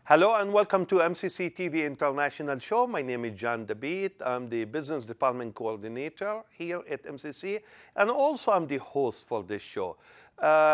Hello and welcome to MCC TV International Show. My name is John DeBeat. I'm the Business Department Coordinator here at MCC, and also I'm the host for this show.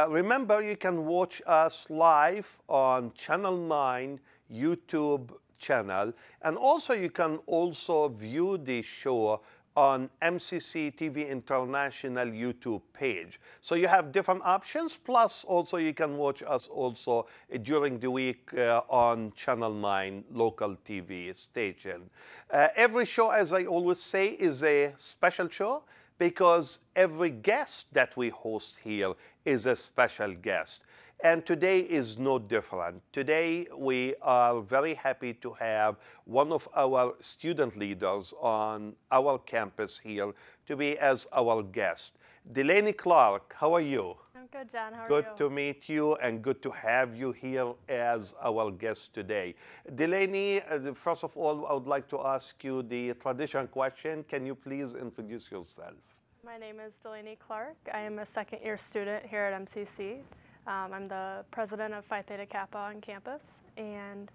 Remember, you can watch us live on Channel 9 YouTube channel, and also you can also view the show on MCC TV International YouTube page. So you have different options, plus also you can watch us also during the week on Channel 9 local TV station. Every show, as I always say, is a special show because every guest that we host here is a special guest. And today is no different. Today we are very happy to have one of our student leaders on our campus here to be as our guest. Delaney Clark, how are you? I'm good, John. How are you? Good to meet you and good to have you here as our guest today. Delaney, first of all, I would like to ask you the traditional question. Can you please introduce yourself? My name is Delaney Clark. I am a second-year student here at MCC. I'm the president of Phi Theta Kappa on campus, and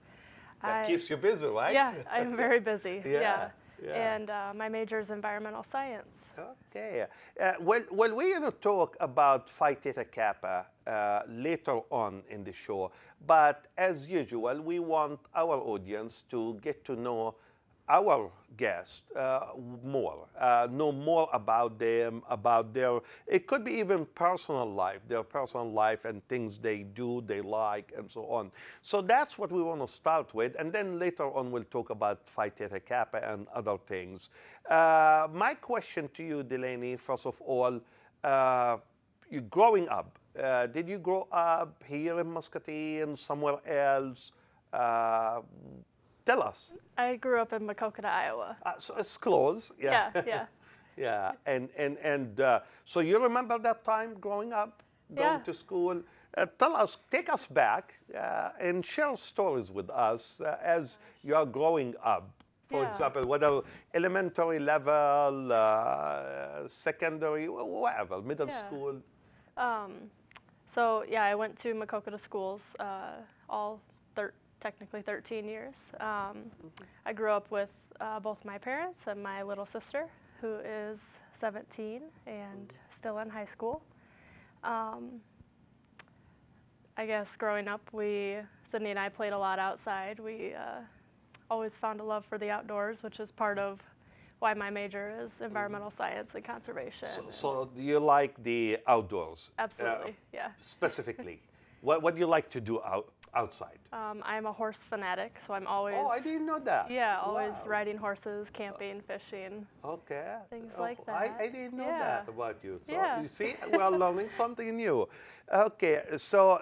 that keeps you busy, right? Yeah, I'm very busy. Yeah. And my major is environmental science. Okay. Well, we're going to talk about Phi Theta Kappa later on in the show, but as usual, we want our audience to get to know our guest more, know more about them, about their, it could be even personal life, their personal life and things they do, they like, and so on. So that's what we want to start with, and then later on we'll talk about Phi Theta Kappa and other things. My question to you, Delaney, first of all, you growing up, did you grow up here in Muscatine, somewhere else? Tell us. I grew up in Maquoketa, Iowa. So it's close. Yeah. Yeah. And so you remember that time growing up, going to school? Tell us, take us back and share stories with us as you are growing up. For example, whether elementary level, secondary, whatever, middle school. So I went to Maquoketa schools all technically 13 years. I grew up with both my parents and my little sister, who is 17 and still in high school. I guess growing up, Sydney and I played a lot outside. We always found a love for the outdoors, which is part of why my major is environmental science and conservation. So do you like the outdoors? Absolutely, yeah. Specifically, what do you like to do outside? I'm a horse fanatic, so I'm always... Oh, I didn't know that. Yeah, always riding horses, camping, fishing. Okay. Things like that. I didn't know that about you. So you see, we are learning something new. Okay, so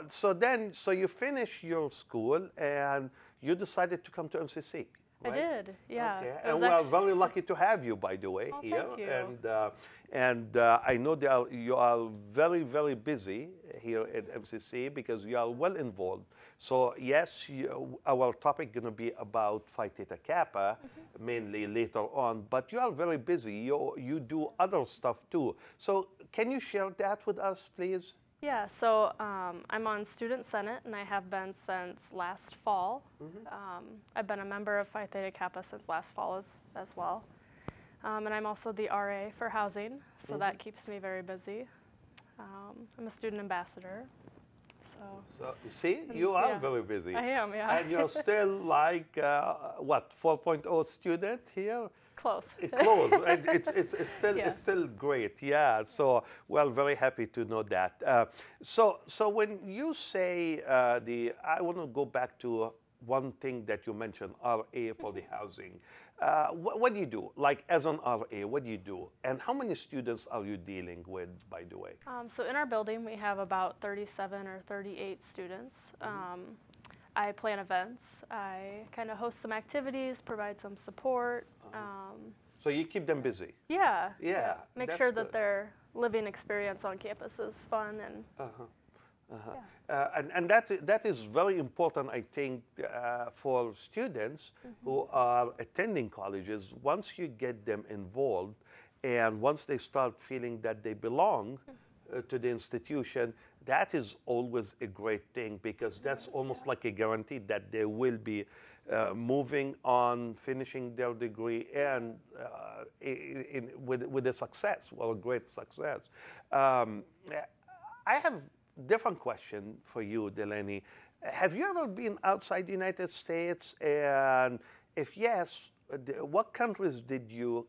you finished your school and you decided to come to MCC. Right? I did, yeah. Okay. And we are very lucky to have you, by the way, here. Thank you. And I know that you are very, very busy here at MCC because you are well involved. So yes, our topic is going to be about Phi Theta Kappa, mainly later on. But you are very busy. You do other stuff too. So can you share that with us, please? Yeah, so I'm on Student Senate, and I have been since last fall. I've been a member of Phi Theta Kappa since last fall as well. And I'm also the RA for housing, so that keeps me very busy. I'm a student ambassador. So you see, you are very busy. I am, yeah. And you're still like, what, 4.0 student here? Close. Close. It's still great. Yeah. So we're very happy to know that. So when you say I want to go back to one thing that you mentioned, RA for the housing. What do you do? Like as an RA, what do you do? And how many students are you dealing with, by the way? So in our building, we have about 37 or 38 students. I plan events. I kind of host some activities, provide some support. So you keep them busy? Yeah. Make sure that their living experience on campus is fun and. And that is very important, I think, for students who are attending colleges. Once you get them involved, and once they start feeling that they belong, to the institution, that is always a great thing, because that's almost like a guarantee that they will be moving on, finishing their degree, and with a success, or a great success. I have different question for you, Delaney. Have you ever been outside the United States? And if yes, what countries did you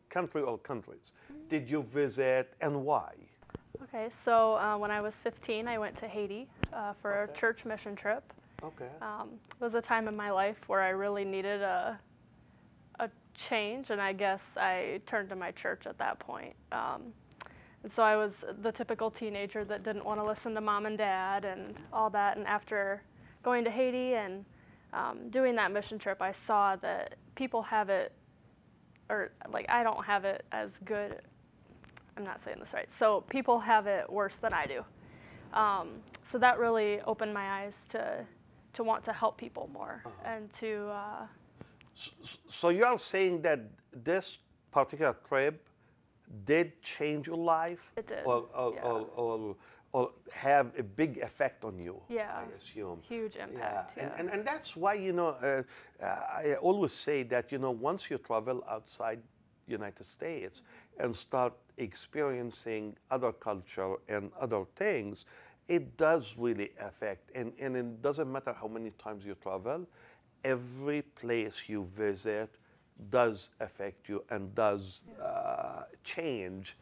visit, and why? Okay, so when I was 15, I went to Haiti for a church mission trip. Okay. It was a time in my life where I really needed a change, and I guess I turned to my church at that point. And so I was the typical teenager that didn't want to listen to mom and dad and all that. And after going to Haiti and doing that mission trip, I saw that people have it, or like I don't have it as good. I'm not saying this right. So people have it worse than I do. So that really opened my eyes to want to help people more and to. So you are saying that this particular trip did change your life? It did. Or have a big effect on you, Yeah. I assume. Huge impact. Yeah. Yeah. And that's why, I always say that, once you travel outside United States and start experiencing other culture and other things, it does really affect. And it doesn't matter how many times you travel, every place you visit does affect you and does change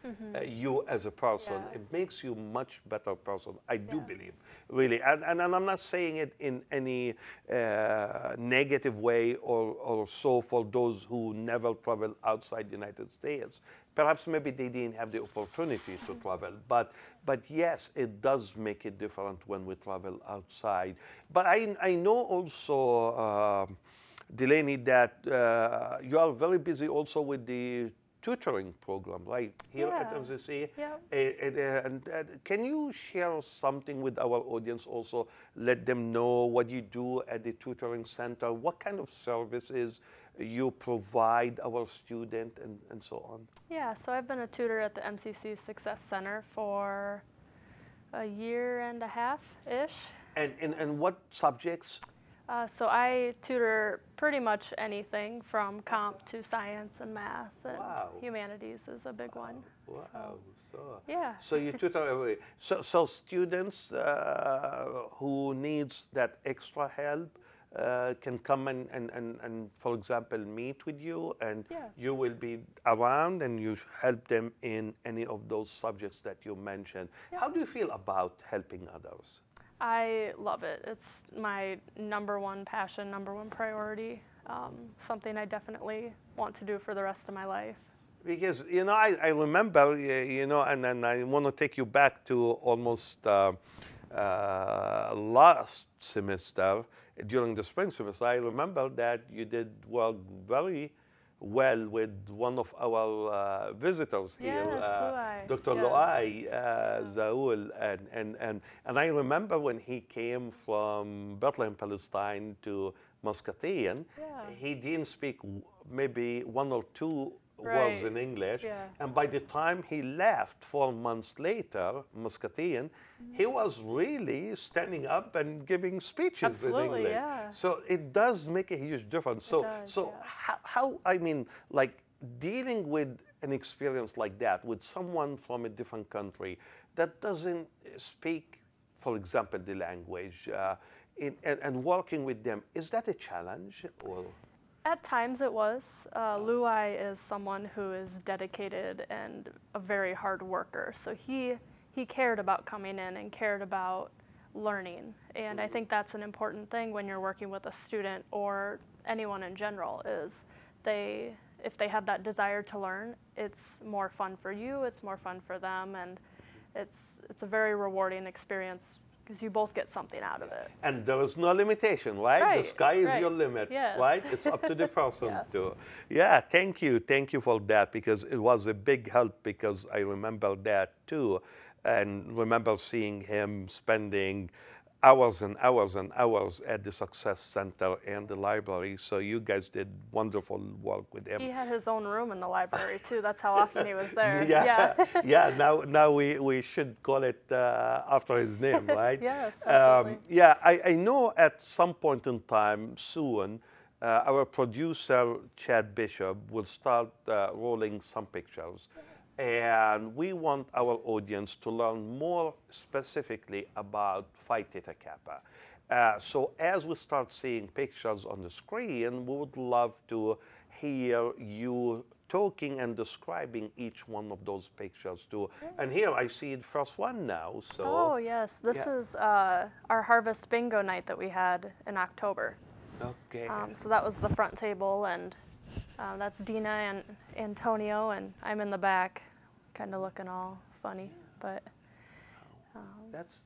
you as a person. Yeah. It makes you much better person, I do believe, really. And I'm not saying it in any negative way or so for those who never travel outside the United States. Perhaps maybe they didn't have the opportunity to travel, but yes, it does make it different when we travel outside. But I know also, Delaney, that you are very busy also with the tutoring program, right, here at MCC. Yeah. And can you share something with our audience also? Let them know what you do at the tutoring center, what kind of services you provide our student, and so on. Yeah, so I've been a tutor at the MCC Success Center for a year and a half-ish. And what subjects? So I tutor pretty much anything from comp to science and math, and humanities is a big one. Wow. So yeah. So you tutor every. So students who needs that extra help can come and for example meet with you, and you will be around and you help them in any of those subjects that you mentioned. How do you feel about helping others? I love it. It's my number one passion, number one priority, something I definitely want to do for the rest of my life. Because, I remember, and then I want to take you back to almost last semester, during the spring semester. I remember that you did work very well with one of our visitors here, Dr. Loai Zaul, and I remember when he came from Bethlehem, Palestine to Muscatine, he didn't speak maybe one or two words in English, and by the time he left 4 months later, Muscatine, he was really standing up and giving speeches in English. Yeah. So it does make a huge difference. So how I mean, like dealing with an experience like that with someone from a different country that doesn't speak, for example, the language, and working with them, is that a challenge or? At times it was. Luai is someone who is dedicated and a very hard worker. So he cared about coming in and cared about learning. And I think that's an important thing when you're working with a student or anyone in general, is if they have that desire to learn, it's more fun for you, it's more fun for them, and it's a very rewarding experience because you both get something out of it. And there is no limitation, right? The sky is your limit, right? It's up to the person to. Yeah, thank you for that, because it was a big help, because I remember that too, and remember seeing him spending hours and hours and hours at the Success Center and the library. So you guys did wonderful work with him. He had his own room in the library too. That's how often he was there. Yeah, yeah. Now we should call it after his name, right? Yes, absolutely. Yeah, I know at some point in time soon, our producer Chad Bishop will start rolling some pictures. And we want our audience to learn more specifically about Phi Theta Kappa. So as we start seeing pictures on the screen, we would love to hear you talking and describing each one of those pictures too. And here I see the first one now. So oh yes, this is our Harvest Bingo night that we had in October. okay. So that was the front table, and that's Dina and Antonio, and I'm in the back, kind of looking all funny, but that's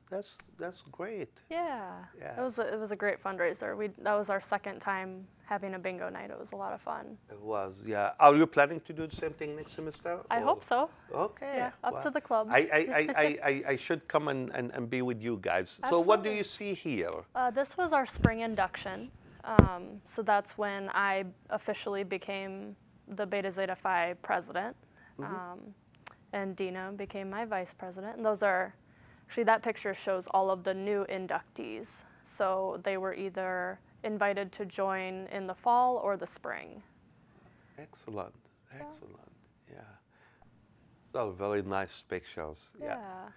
great. yeah. Yeah. It was a great fundraiser. That was our second time having a bingo night. It was a lot of fun. It was, yeah. Are you planning to do the same thing next semester? I hope so. Okay. Yeah, up to the club. I should come and be with you guys. So what do you see here? This was our spring induction. So that's when I officially became the Beta Zeta Phi president. And Dina became my vice president. And those are, actually that picture shows all of the new inductees. So they were either invited to join in the fall or the spring. Excellent, excellent, yeah. So very nice pictures, yeah.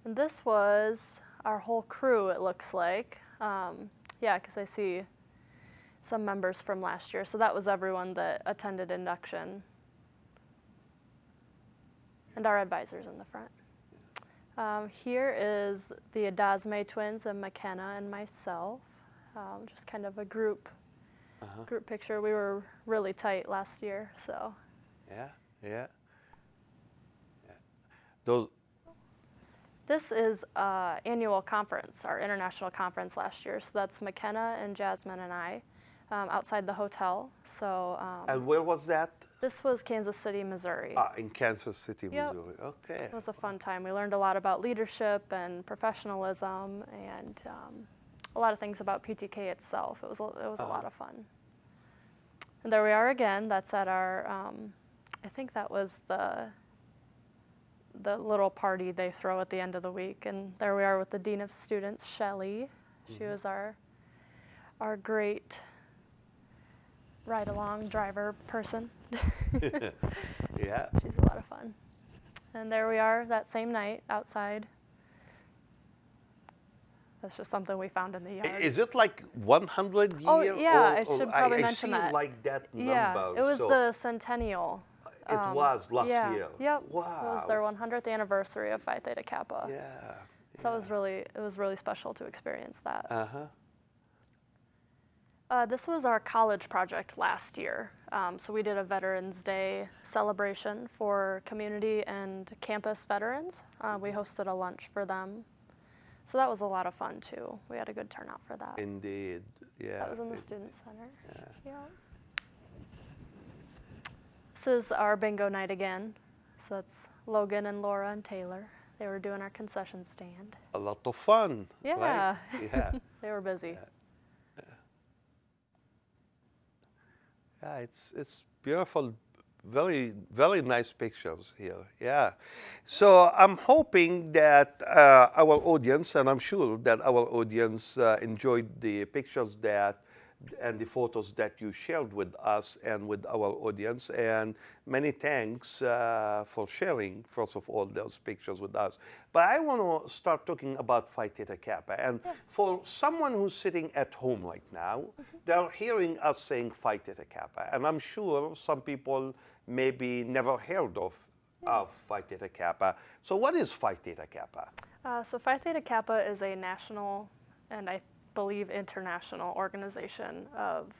And this was our whole crew, it looks like. Yeah, because I see some members from last year. So that was everyone that attended induction. And our advisors in the front. Here is the Adasme twins and McKenna and myself. Just kind of a group picture. We were really tight last year, so. Yeah. This is annual conference, our international conference last year. So that's McKenna and Jasmine and I outside the hotel. So. And where was that? This was Kansas City, Missouri. In Kansas City, Missouri. Okay. It was a fun time. We learned a lot about leadership and professionalism and a lot of things about PTK itself. It was a lot of fun. And there we are again. That's at our, I think that was the little party they throw at the end of the week. And there we are with the Dean of Students, Shelley. She was our great ride-along driver person. Yeah. She's a lot of fun. And there we are that same night outside. That's just something we found in the yard. Is it like 100 years? Oh, yeah, I should probably mention that. that. I see like that number. Yeah, it was the centennial. It was last year. Yep. Wow. It was their 100th anniversary of Phi Theta Kappa. Yeah. So it was really special to experience that. This was our college project last year. So we did a Veterans Day celebration for community and campus veterans. We hosted a lunch for them. So that was a lot of fun too. We had a good turnout for that. Indeed, yeah. That was in the Student Center. Yeah. This is our bingo night again. So that's Logan and Laura and Taylor. They were doing our concession stand. A lot of fun. Yeah. Right? Yeah. They were busy. Yeah, it's beautiful, very, very nice pictures here, yeah. So I'm hoping that our audience, and I'm sure that our audience enjoyed the pictures and the photos that you shared with us and with our audience. And many thanks for sharing, first of all, those pictures with us. But I want to start talking about Phi Theta Kappa. And for someone who's sitting at home right now, they're hearing us saying Phi Theta Kappa. And I'm sure some people maybe never heard of Phi Theta Kappa. So what is Phi Theta Kappa? So Phi Theta Kappa is a national, and I believe international organization of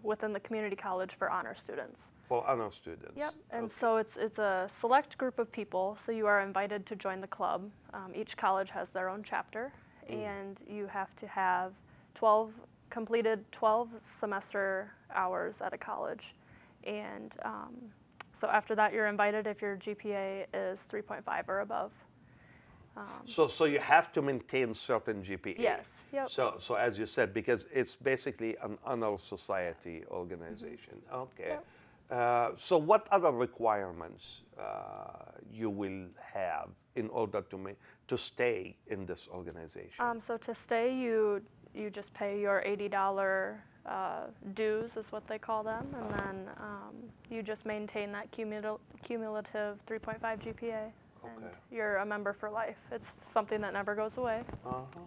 within the community college for honor students. For honor students. Yep, and so it's a select group of people, so you are invited to join the club. Each college has their own chapter, and you have to have completed 12 semester hours at a college. And so after that, you're invited if your GPA is 3.5 or above. So you have to maintain certain GPA. Yes. Yep. So as you said, because it's basically an honor society organization. Okay. Yep. So what other requirements you will have in order to stay in this organization? So to stay, you just pay your $80 dues, is what they call them, and then you just maintain that cumulative 3.5 GPA. And you're a member for life. It's something that never goes away.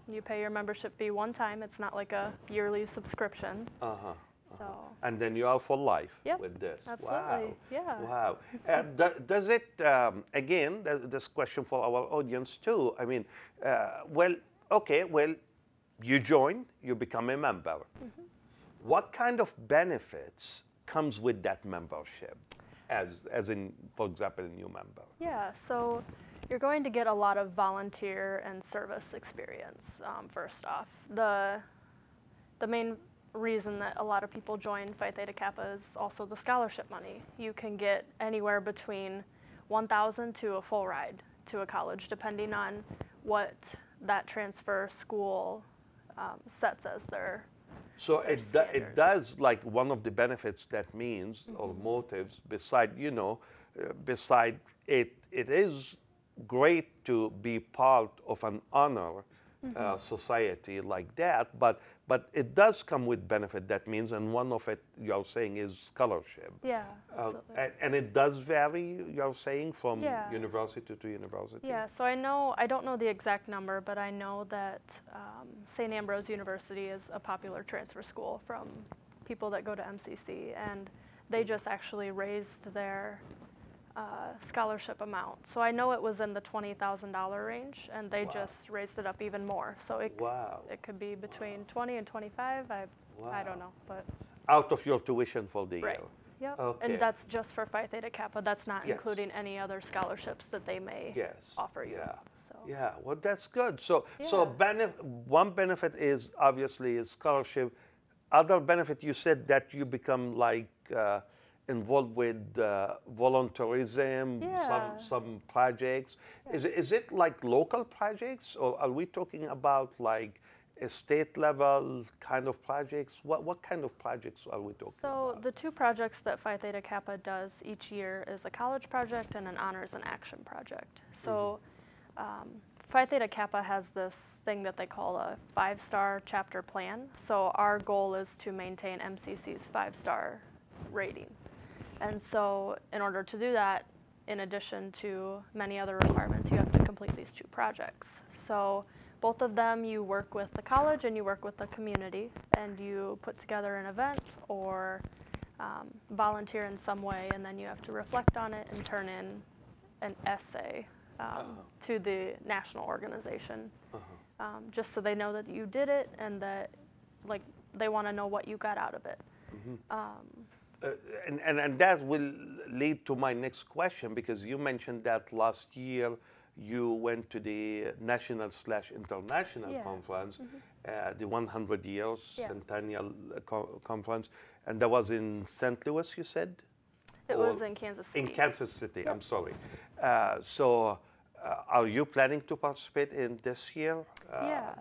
You pay your membership fee one time. It's not like a yearly subscription. So. And then you are for life Yep, with this. absolutely. Wow. Yeah. Wow. Does it, again, this question for our audience too. I mean, well, you join, you become a member. What kind of benefits comes with that membership? As in, for example, a new member? Yeah, so you're going to get a lot of volunteer and service experience, first off. The main reason that a lot of people join Phi Theta Kappa is also the scholarship money. You can get anywhere between $1,000 to a full ride to a college, depending on what that transfer school sets as their So it does, like, one of the benefits that means, or motives, beside it is great to be part of an honor society like that, but it does come with benefit, that means, and one of it you're saying is scholarship. Yeah, absolutely. And it does vary, you're saying, from Yeah. university to university? Yeah, so I don't know the exact number, but I know that St. Ambrose University is a popular transfer school from people that go to MCC, and they just actually raised their scholarship amount. So I know it was in the $20,000 range, and they just raised it up even more. So it could be between 20 and 25. I don't know, but out of your tuition for the right. year. Yep. Okay. And that's just for Phi Theta Kappa. That's not including any other scholarships that they may offer you. Yeah. So. Yeah. Well, that's good. So one benefit is obviously scholarship. Other benefit, you said that you become like involved with volunteerism, some projects. Is it like local projects, or are we talking about like a state level kind of projects? What kind of projects are we talking about? So the two projects that Phi Theta Kappa does each year is a college project and an honors and action project. So Phi Theta Kappa has this thing that they call a 5-star chapter plan. So our goal is to maintain MCC's 5-star rating. And so in order to do that, in addition to many other requirements, you have to complete these two projects. So both of them, you work with the college and you work with the community, and you put together an event or volunteer in some way, and then you have to reflect on it and turn in an essay to the national organization, just so they know that you did it and that, like, they want to know what you got out of it. And that will lead to my next question, because you mentioned that last year you went to the national/international conference, the 100 years centennial conference, and that was in St. Louis, you said? It was in Kansas City. In Kansas City, I'm sorry. So are you planning to participate in this year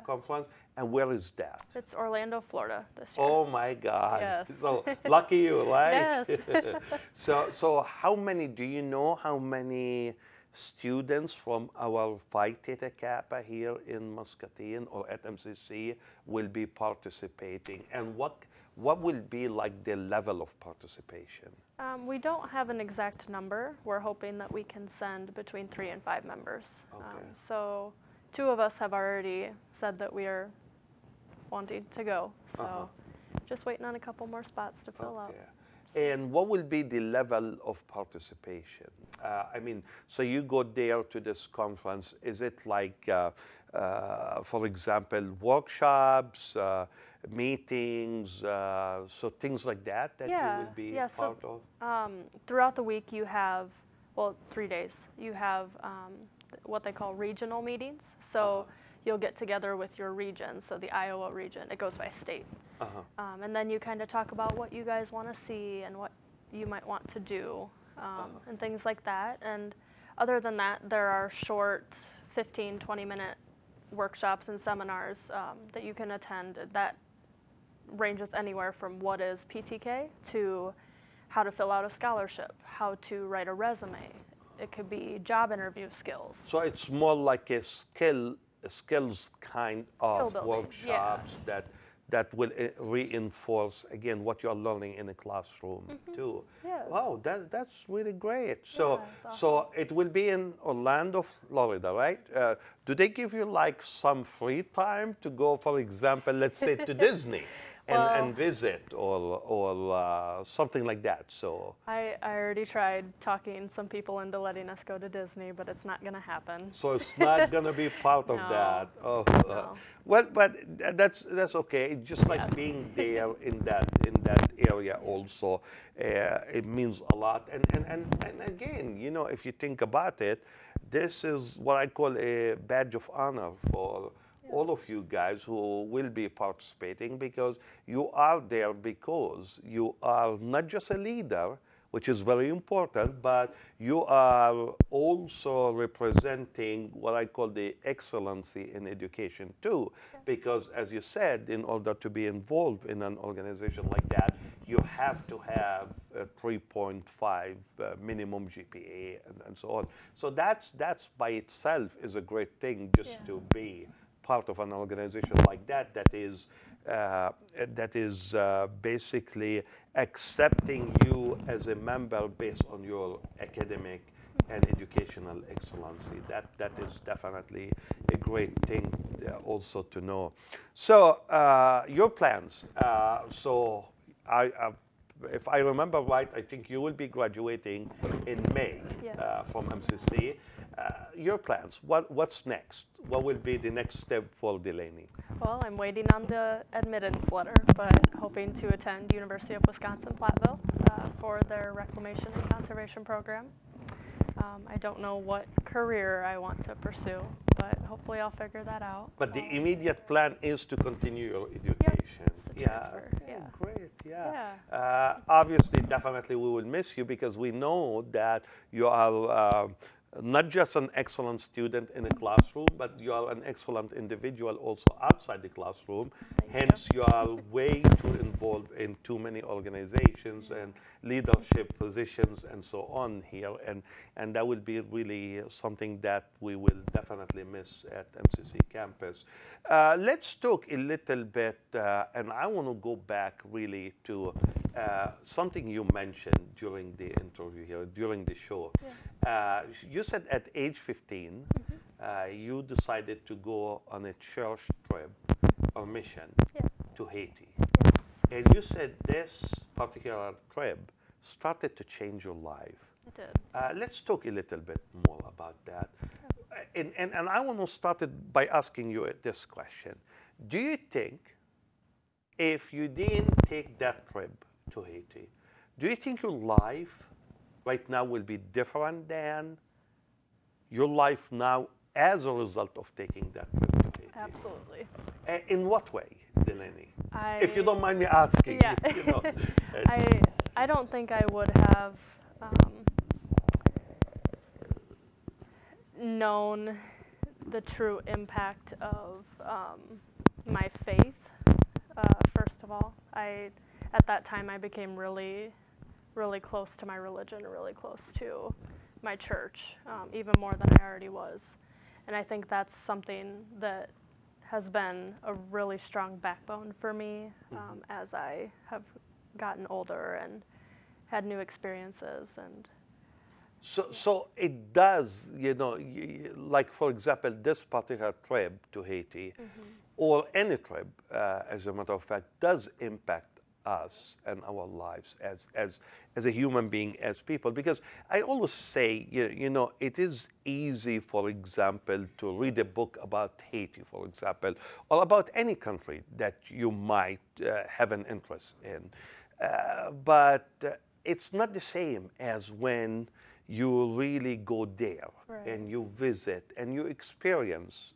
conference? And where is that? It's Orlando, Florida this year. Oh my God. Yes. So lucky you, right? Yes. So how many, do you know how many students from our Phi Theta Kappa here in Muscatine or at MCC will be participating? And what will be like the level of participation? We don't have an exact number. We're hoping that we can send between 3 and 5 members. Okay. So 2 of us have already said that we are wanting to go. So just waiting on a couple more spots to fill out. And what will be the level of participation? I mean, so you go there to this conference. Is it like, for example, workshops, meetings, so things like that you will be part of? Throughout the week you have, 3 days, you have what they call regional meetings. So you'll get together with your region, so the Iowa region, it goes by state. And then you kind of talk about what you guys want to see and what you might want to do, and things like that. And other than that, there are short 15, 20-minute workshops and seminars that you can attend that ranges anywhere from what is PTK to how to fill out a scholarship, how to write a resume. It could be job interview skills. So it's more like a skills kind of building, workshops that will reinforce again what you're learning in a classroom too. Yeah. Wow, that's really great. So it's so it will be in Orlando, Florida, right? Do they give you like some free time to go, for example, let's say to Disney? And visit or something like that. So I already tried talking some people into letting us go to Disney, but it's not going to happen. so it's not going to be part of No. that. Oh, No. well, but that's okay. It's just like being there in that area also. It means a lot. And again, you know, if you think about it, this is what I call a badge of honor for all of you guys who will be participating, because you are there because you are not just a leader, which is very important, but you are also representing what I call the excellency in education too. Because as you said, in order to be involved in an organization like that, you have to have a 3.5 minimum GPA and so on. So that's by itself is a great thing, just to be part of an organization like that, that is basically accepting you as a member based on your academic and educational excellency. That is definitely a great thing also to know. So your plans. So if I remember right, I think you will be graduating in May from MCC. Your plans, what's next? What will be the next step for Delaney? Well, I'm waiting on the admittance letter, but hoping to attend University of Wisconsin-Platteville for their reclamation and conservation program. I don't know what career I want to pursue, but hopefully I'll figure that out. But the immediate plan is to continue your education. Transfer, Great. Obviously, definitely we will miss you, because we know that you are not just an excellent student in a classroom, but you are an excellent individual also outside the classroom. Hence, you are way too involved in too many organizations and leadership positions and so on here. And that will be really something that we will definitely miss at MCC campus. Let's talk a little bit, and I want to go back really to something you mentioned during the interview here, during the show. You said at age 15, you decided to go on a church trip or mission to Haiti. Yes. And you said this particular trip started to change your life. It did. Let's talk a little bit more about that. And I want to start it by asking you this question. Do you think if you didn't take that trip to Haiti, do you think your life right now will be different than your life now as a result of taking that trip to Haiti? Absolutely. In what way, Delaney? If you don't mind me asking. Yeah. You know. I don't think I would have known the true impact of my faith. First of all, at that time I became really close to my religion, really close to my church, even more than I already was. And I think that's something that has been a really strong backbone for me as I have gotten older and had new experiences. And So it does, you know, like for example, this particular trip to Haiti, or any trip, as a matter of fact, does impact us and our lives as a human being, as people. Because I always say, you know, it is easy, for example, to read a book about Haiti, for example, or about any country that you might have an interest in. But it's not the same as when you really go there and you visit and you experience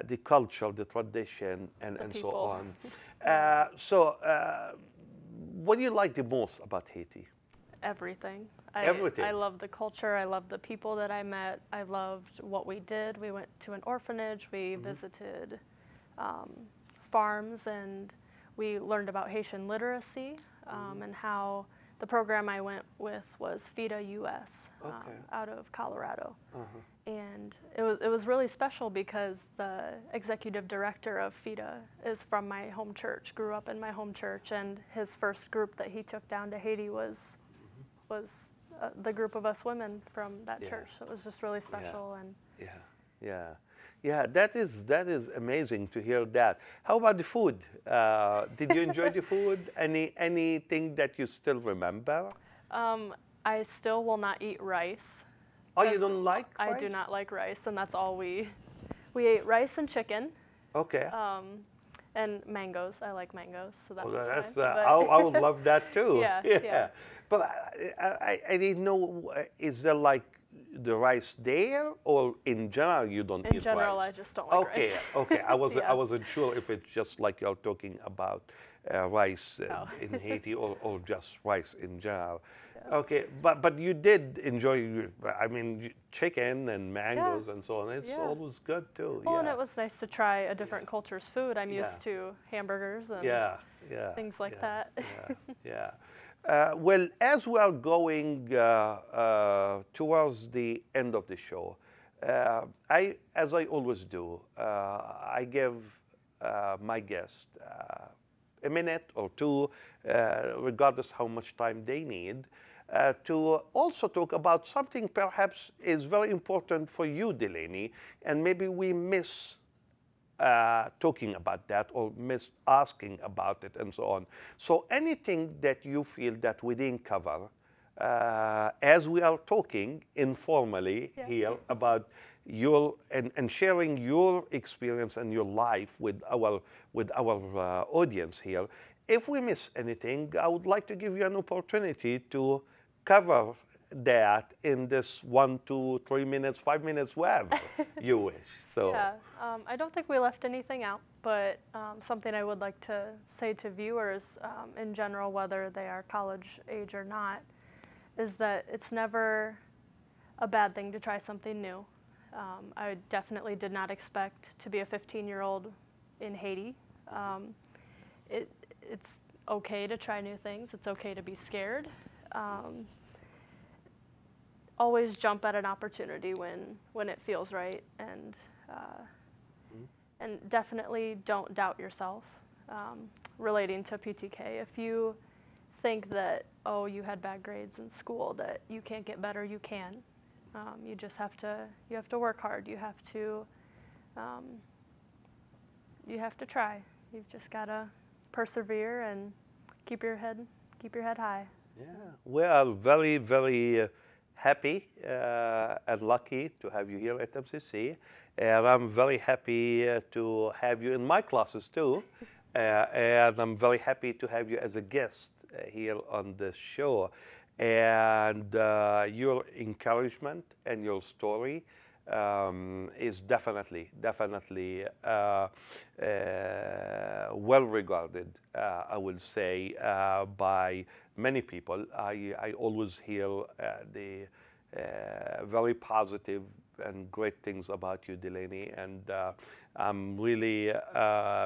the culture, the tradition, and so on. So what do you like the most about Haiti? everything. Everything. I loved the culture. I loved the people that I met. I loved what we did. We went to an orphanage. We visited farms, and we learned about Haitian literacy and how the program I went with was Theta US out of Colorado. And it was really special because the executive director of Theta is from my home church, grew up in my home church, and his first group that he took down to Haiti was the group of us women from that church. So it was just really special. And that is amazing to hear that. How about the food? Did you enjoy the food? Anything that you still remember? I still will not eat rice. Oh, you don't like rice? I do not like rice, and that's all we ate rice and chicken. Okay. And mangoes. I like mangoes, so that was that's, fine. I would love that too. Yeah. But I didn't know, is there like the rice there, or in general you don't eat rice? In general, I just don't like rice. Okay. I wasn't sure if it's just like you're talking about rice in Haiti or just rice in general. Okay, but you did enjoy, I mean, chicken and mangoes and so on. It's always good too. Well, and it was nice to try a different culture's food. I'm used to hamburgers and things like that. Well, as we are going towards the end of the show, as I always do, I give my guest a minute or two, regardless how much time they need, to also talk about something perhaps is very important for you, Delaney, and maybe we miss talking about that or miss asking about it and so on. So anything that you feel that we didn't cover, as we are talking informally here about your and sharing your experience and your life with our audience here, if we miss anything, I would like to give you an opportunity to cover that in this 1, 2, 3 minutes, 5 minutes, wherever you wish. So I don't think we left anything out, but something I would like to say to viewers in general, whether they are college age or not, is that it's never a bad thing to try something new. I definitely did not expect to be a 15-year-old in Haiti. It's okay to try new things. It's okay to be scared. Always jump at an opportunity when it feels right, and definitely don't doubt yourself relating to PTK. If you think that, oh, you had bad grades in school, that you can't get better, you can. You just have to work hard. You have to try. You've just got to persevere and keep your head high. Yeah, we are very, very happy and lucky to have you here at MCC, and I'm very happy to have you in my classes too, and I'm very happy to have you as a guest here on the show. And your encouragement and your story is definitely well regarded, I will say, by many people. I always hear the very positive and great things about you, Delaney, and I'm really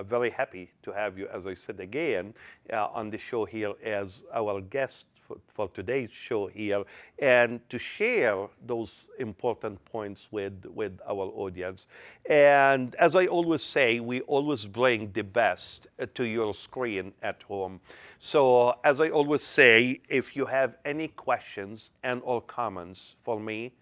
very happy to have you, as I said again, on the show here as our guest for today's show here, and to share those important points with our audience. And as I always say, we always bring the best to your screen at home. So as I always say, if you have any questions and or comments for me,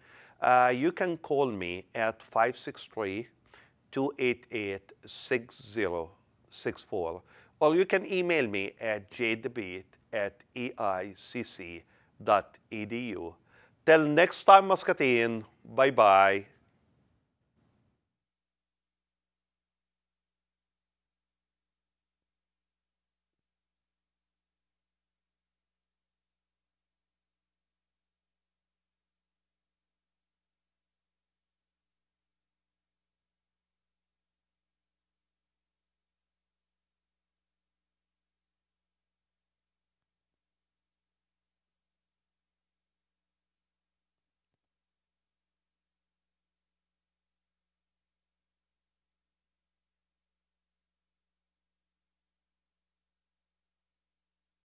you can call me at 563-288-6064, or you can email me at jdebate@eicc.edu. Till next time, Muscatine. Bye-bye.